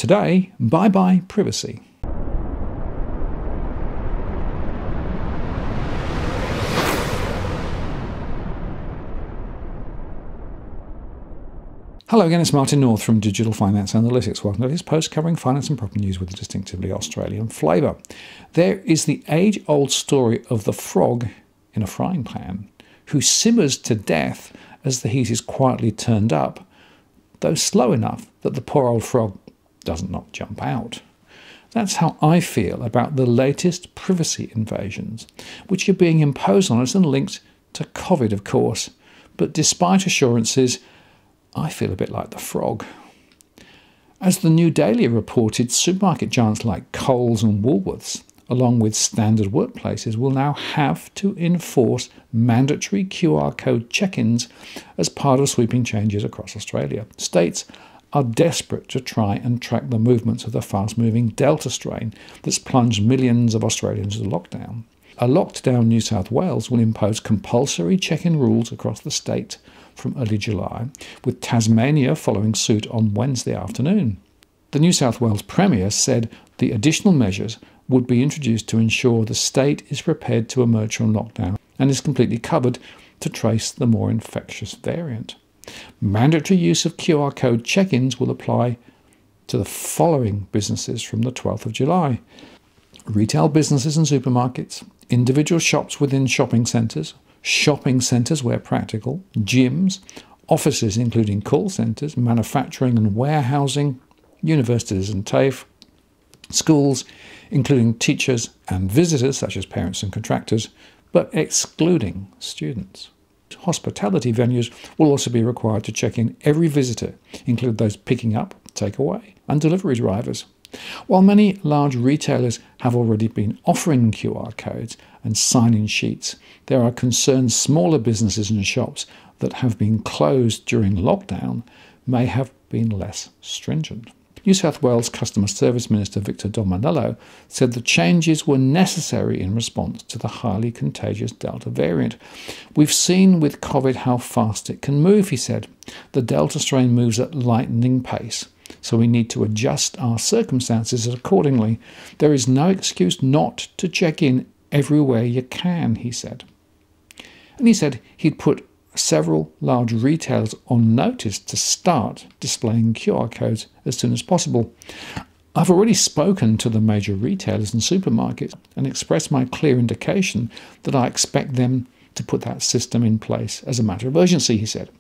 Today, bye-bye privacy. Hello again, it's Martin North from Digital Finance Analytics. Welcome to this post covering finance and property news with a distinctively Australian flavour. There is the age-old story of the frog in a frying pan who simmers to death as the heat is quietly turned up, though slow enough that the poor old frog doesn't not jump out. That's how I feel about the latest privacy invasions, which are being imposed on us and linked to COVID, of course. But despite assurances, I feel a bit like the frog. As the New Daily reported, supermarket giants like Coles and Woolworths, along with standard workplaces, will now have to enforce mandatory QR code check-ins as part of sweeping changes across Australia. States are desperate to try and track the movements of the fast-moving Delta strain that's plunged millions of Australians into lockdown. A locked-down New South Wales will impose compulsory check-in rules across the state from early July, with Tasmania following suit on Wednesday afternoon. The New South Wales Premier said the additional measures would be introduced to ensure the state is prepared to emerge from lockdown and is completely covered to trace the more infectious variant. Mandatory use of QR code check-ins will apply to the following businesses from the 12th of July. Retail businesses and supermarkets, individual shops within shopping centres where practical, gyms, offices including call centres, manufacturing and warehousing, universities and TAFE, schools including teachers and visitors such as parents and contractors, but excluding students. Hospitality venues will also be required to check in every visitor, including those picking up, takeaway and delivery drivers. While many large retailers have already been offering QR codes and sign-in sheets, there are concerned smaller businesses and shops that have been closed during lockdown may have been less stringent. New South Wales Customer Service Minister Victor Dominello said the changes were necessary in response to the highly contagious Delta variant. We've seen with COVID how fast it can move, he said. The Delta strain moves at lightning pace, so we need to adjust our circumstances accordingly. There is no excuse not to check in everywhere you can, he said. And he said he'd put several large retailers on notice to start displaying QR codes as soon as possible. I've already spoken to the major retailers and supermarkets and expressed my clear indication that I expect them to put that system in place as a matter of urgency, he said.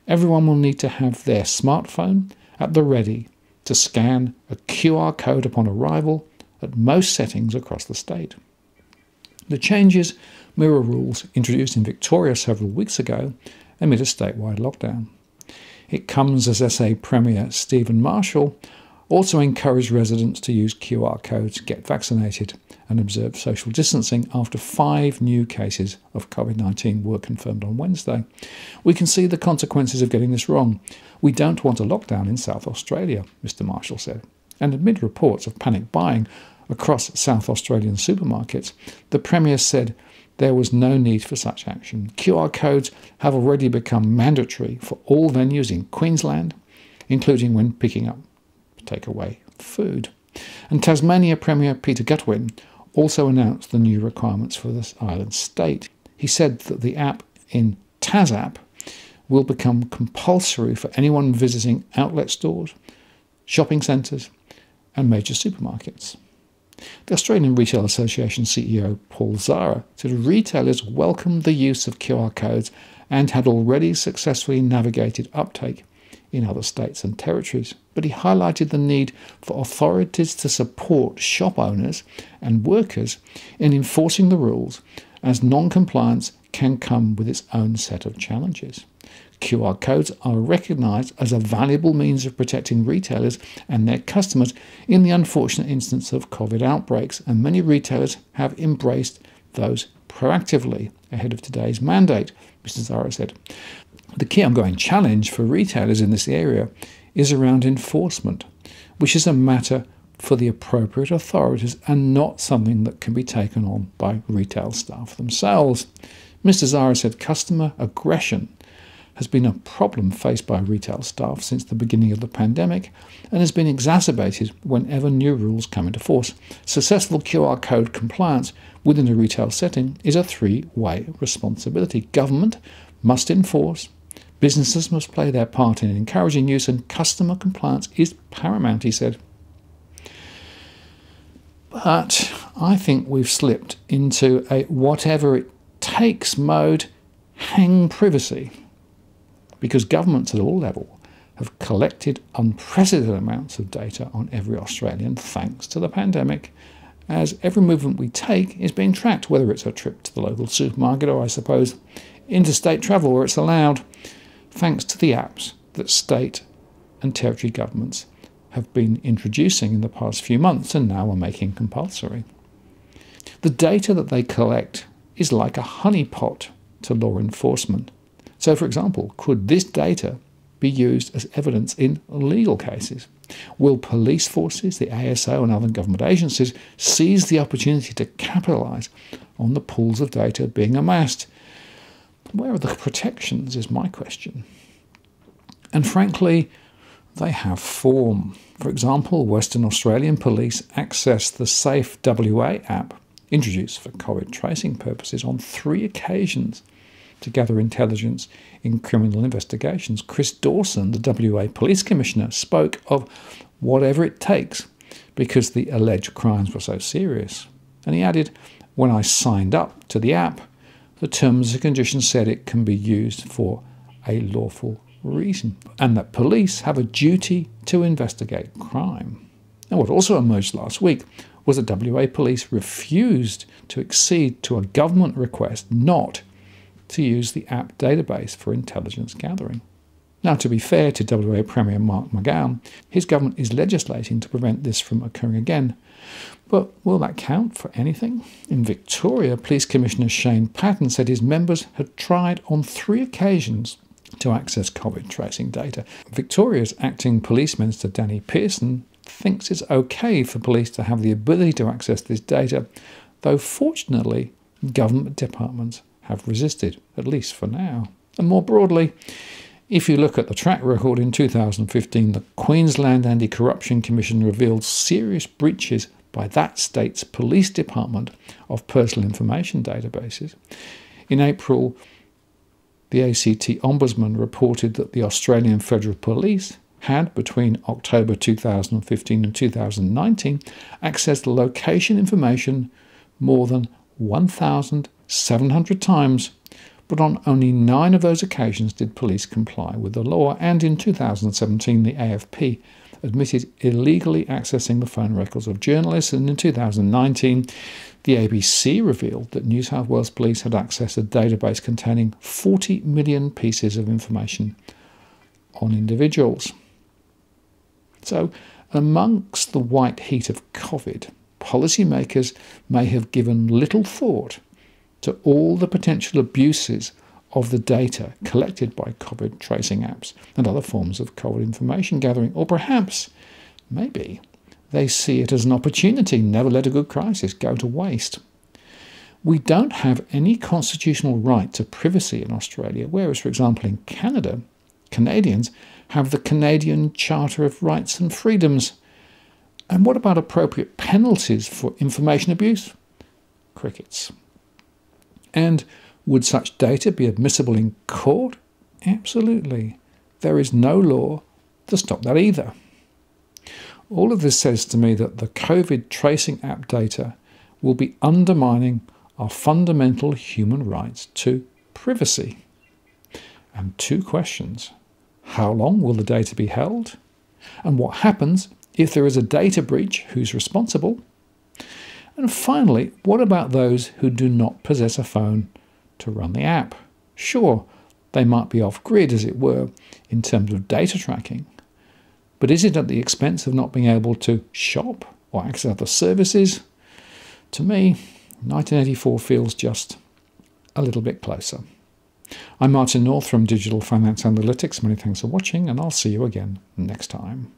Everyone will need to have their smartphone at the ready to scan a QR code upon arrival at most settings across the state. The changes mirror rules introduced in Victoria several weeks ago amid a statewide lockdown. It comes as SA Premier Stephen Marshall also encouraged residents to use QR codes, get vaccinated and observe social distancing after 5 new cases of COVID-19 were confirmed on Wednesday. We can see the consequences of getting this wrong. We don't want a lockdown in South Australia, Mr Marshall said. And amid reports of panic buying across South Australian supermarkets, the Premier said there was no need for such action. QR codes have already become mandatory for all venues in Queensland, including when picking up takeaway food. And Tasmania Premier Peter Gutwein also announced the new requirements for this island state. He said that the app in TasApp will become compulsory for anyone visiting outlet stores, shopping centres and major supermarkets. The Australian Retail Association CEO Paul Zara said retailers welcomed the use of QR codes and had already successfully navigated uptake in other states and territories. But he highlighted the need for authorities to support shop owners and workers in enforcing the rules, as non-compliance can come with its own set of challenges. QR codes are recognised as a valuable means of protecting retailers and their customers in the unfortunate instance of COVID outbreaks, and many retailers have embraced those proactively ahead of today's mandate, Mr. Zara said. The key ongoing challenge for retailers in this area is around enforcement, which is a matter for the appropriate authorities and not something that can be taken on by retail staff themselves. Mr. Zara said customer aggression has been a problem faced by retail staff since the beginning of the pandemic and has been exacerbated whenever new rules come into force. Successful QR code compliance within a retail setting is a three-way responsibility. Government must enforce, businesses must play their part in encouraging use, and customer compliance is paramount, he said. But I think we've slipped into a whatever it takes mode, hang privacy, because governments at all levels have collected unprecedented amounts of data on every Australian thanks to the pandemic, as every movement we take is being tracked, whether it's a trip to the local supermarket or, I suppose, interstate travel where it's allowed, thanks to the apps that state and territory governments have been introducing in the past few months and now are making compulsory. The data that they collect is like a honeypot to law enforcement. So, for example, could this data be used as evidence in legal cases? Will police forces, the ASO and other government agencies seize the opportunity to capitalise on the pools of data being amassed? Where are the protections is my question. And frankly, they have form. For example, Western Australian police accessed the Safe WA app, introduced for COVID tracing purposes, on 3 occasions to gather intelligence in criminal investigations. Chris Dawson, the WA Police Commissioner, spoke of whatever it takes because the alleged crimes were so serious. And he added, when I signed up to the app, the terms and conditions said it can be used for a lawful reason, and that police have a duty to investigate crime. And what also emerged last week was that WA Police refused to accede to a government request not to use the app database for intelligence gathering. Now, to be fair to WA Premier Mark McGowan, his government is legislating to prevent this from occurring again. But will that count for anything? In Victoria, Police Commissioner Shane Patton said his members had tried on 3 occasions to access COVID tracing data. Victoria's acting police minister Danny Pearson thinks it's okay for police to have the ability to access this data, though fortunately government departments have resisted, at least for now. And more broadly, if you look at the track record, in 2015, the Queensland Anti-Corruption Commission revealed serious breaches by that state's police department of personal information databases. In April, the ACT Ombudsman reported that the Australian Federal Police had, between October 2015 and 2019, accessed location information more than 1,700 times, but on only 9 of those occasions did police comply with the law. And in 2017, the AFP admitted illegally accessing the phone records of journalists, and in 2019, the ABC revealed that New South Wales Police had accessed a database containing 40 million pieces of information on individuals. So, amongst the white heat of COVID, policymakers may have given little thought to all the potential abuses of the data collected by COVID tracing apps and other forms of COVID information gathering. Or perhaps, maybe, they see it as an opportunity. Never let a good crisis go to waste. We don't have any constitutional right to privacy in Australia, whereas, for example, in Canada, Canadians have the Canadian Charter of Rights and Freedoms. And what about appropriate penalties for information abuse? Crickets. And would such data be admissible in court? Absolutely. There is no law to stop that either. All of this says to me that the COVID tracing app data will be undermining our fundamental human rights to privacy. And 2 questions. How long will the data be held? And what happens if there is a data breach? Who's responsible? And finally, what about those who do not possess a phone to run the app? Sure, they might be off-grid, as it were, in terms of data tracking. But is it at the expense of not being able to shop or access other services? To me, 1984 feels just a little bit closer. I'm Martin North from Digital Finance Analytics. Many thanks for watching, and I'll see you again next time.